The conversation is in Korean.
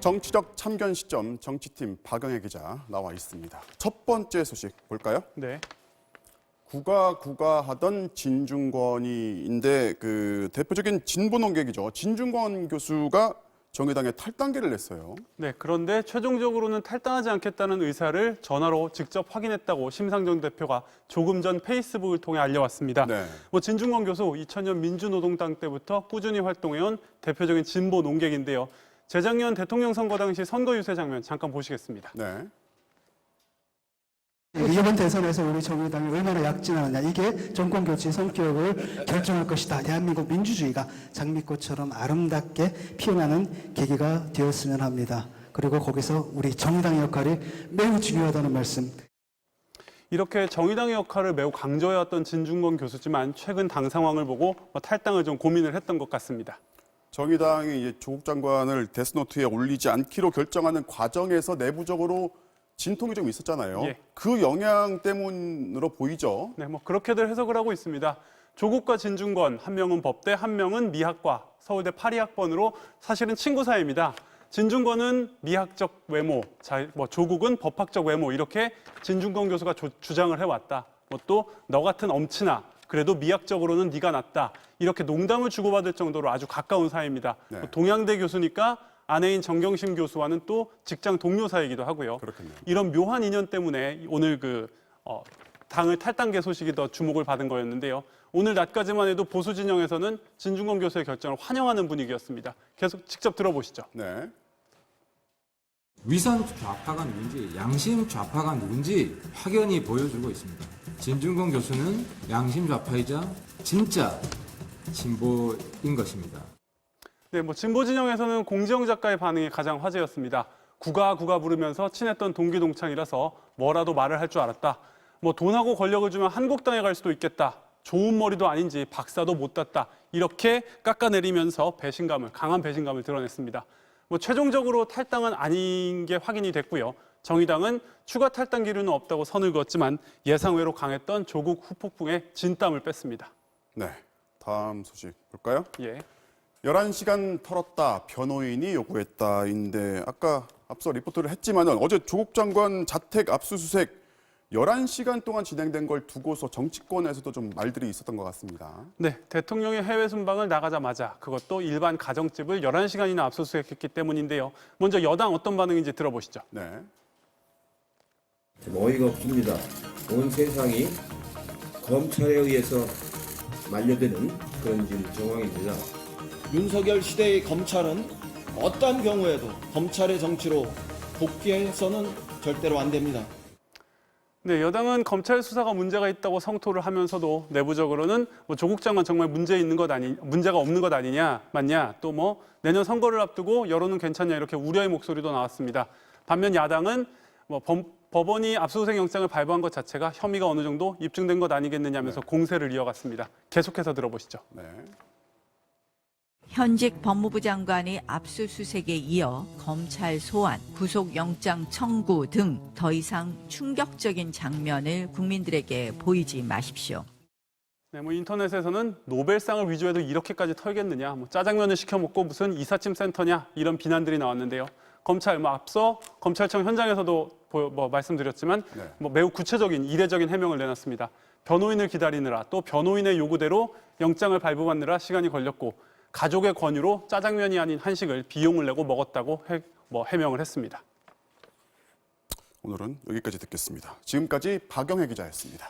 정치적 참견 시점 정치팀 박영애 기자 나와 있습니다. 첫 번째 소식 볼까요? 네. 국가 하던 진중권이인데 그 대표적인 진보 논객이죠. 진중권 교수가 정의당에 탈당계를 냈어요. 네, 그런데 최종적으로는 탈당하지 않겠다는 의사를 전화로 직접 확인했다고 심상정 대표가 조금 전 페이스북을 통해 알려왔습니다. 네. 진중권 교수 2000년 민주노동당 때부터 꾸준히 활동해온 대표적인 진보 논객인데요. 재작년 대통령 선거 당시 선거 유세 장면 잠깐 보시겠습니다. 네. 이번 대선에서 우리 정의당이 얼마나 약진하느냐, 이게 정권 교체 성격을 결정할 것이다. 대한민국 민주주의가 장미꽃처럼 아름답게 피어나는 계기가 되었으면 합니다. 그리고 거기서 우리 정의당의 역할이 매우 중요하다는 말씀. 이렇게 정의당의 역할을 매우 강조해왔던 진중권 교수지만 최근 당 상황을 보고 탈당을 좀 고민을 했던 것 같습니다. 정의당이 이제 조국 장관을 데스노트에 올리지 않기로 결정하는 과정에서 내부적으로 진통이 좀 있었잖아요. 예. 그 영향 때문으로 보이죠. 네, 그렇게들 해석을 하고 있습니다. 조국과 진중권, 한 명은 법대, 한 명은 미학과, 서울대 파리학번으로 사실은 친구 사이입니다. 진중권은 미학적 외모, 조국은 법학적 외모, 이렇게 진중권 교수가 주장을 해왔다. 또 너 같은 엄친아, 그래도 미학적으로는 네가 낫다. 이렇게 농담을 주고받을 정도로 아주 가까운 사이입니다. 네. 동양대 교수니까 아내인 정경심 교수와는 또 직장 동료 사이이기도 하고요. 그렇군요. 이런 묘한 인연 때문에 오늘 당의 탈당계 소식이 더 주목을 받은 거였는데요. 오늘 낮까지만 해도 보수 진영에서는 진중권 교수의 결정을 환영하는 분위기였습니다. 계속 직접 들어보시죠. 네. 위선 좌파가 누군지, 양심 좌파가 누군지 확연히 보여주고 있습니다. 진중권 교수는 양심 좌파이자 진짜 진보인 것입니다. 네, 진보 진영에서는 공지영 작가의 반응이 가장 화제였습니다. 국가 부르면서 친했던 동기 동창이라서 뭐라도 말을 할 줄 알았다. 돈하고 권력을 주면 한국당에 갈 수도 있겠다. 좋은 머리도 아닌지 박사도 못 땄다. 이렇게 깎아내리면서 강한 배신감을 드러냈습니다. 최종적으로 탈당은 아닌 게 확인이 됐고요. 정의당은 추가 탈당 기류는 없다고 선을 그었지만 예상외로 강했던 조국 후폭풍에 진땀을 뺐습니다. 네. 다음 소식 볼까요? 예. 11시간 털었다, 변호인이 요구했다인데 아까 앞서 리포트를 했지만은 어제 조국 장관 자택 압수수색 11시간 동안 진행된 걸 두고서 정치권에서도 좀 말들이 있었던 것 같습니다. 네, 대통령이 해외 순방을 나가자마자 그것도 일반 가정집을 11시간이나 압수수색했기 때문인데요. 먼저 여당 어떤 반응인지 들어보시죠. 네. 어이가 없습니다. 온 세상이 검찰에 의해서 만려되는 그런 지금 정황입니다. 윤석열 시대의 검찰은 어떠한 경우에도 검찰의 정치로 복귀해서는 절대로 안 됩니다. 네, 여당은 검찰 수사가 문제가 있다고 성토를 하면서도 내부적으로는 조국 장관 정말 문제가 없는 것 아니냐, 맞냐, 또 내년 선거를 앞두고 여론은 괜찮냐 이렇게 우려의 목소리도 나왔습니다. 반면 야당은 법원이 압수수색 영장을 발부한 것 자체가 혐의가 어느 정도 입증된 것 아니겠느냐면서 공세를 이어갔습니다. 계속해서 들어보시죠. 네. 현직 법무부 장관의 압수수색에 이어 검찰 소환, 구속영장 청구 등 더 이상 충격적인 장면을 국민들에게 보이지 마십시오. 네, 인터넷에서는 노벨상을 위조해도 이렇게까지 털겠느냐, 짜장면을 시켜 먹고 무슨 이삿짐 센터냐 이런 비난들이 나왔는데요. 검찰 앞서 검찰청 현장에서도 말씀드렸지만 네. 매우 구체적인 이례적인 해명을 내놨습니다. 변호인을 기다리느라 또 변호인의 요구대로 영장을 발부받느라 시간이 걸렸고 가족의 권유로 짜장면이 아닌 한식을 비용을 내고 먹었다고 해명을 했습니다. 오늘은 여기까지 듣겠습니다. 지금까지 박영애 기자였습니다.